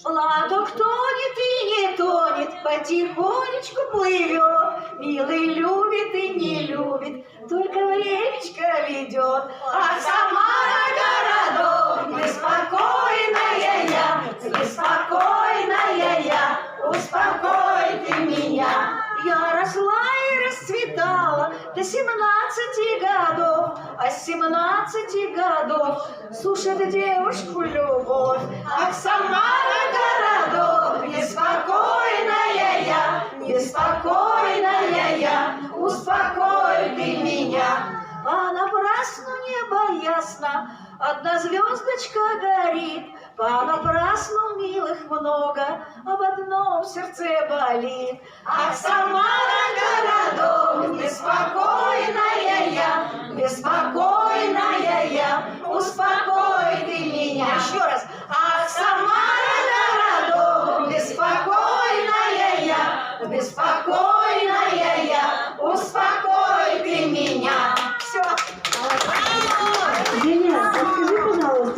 Платок тонет и не тонет, потихонечку плывет. Милый любит и не любит, только времечко ведет. А Самара городок, неспокойная я, неспокойная я, успокой ты меня. Я росла и расцветала до 17 годов, а с 17 годов слушает девушку любовь. Ах, Самара городок, неспокойная я, неспокойная я, успокой ты меня. А напрасну небо ясно, одна звездочка горит. Понапрасну милых много, об одном сердце болит. Ах, Самара городок, неспокойная я, беспокойная я, успокой ты меня. Еще раз.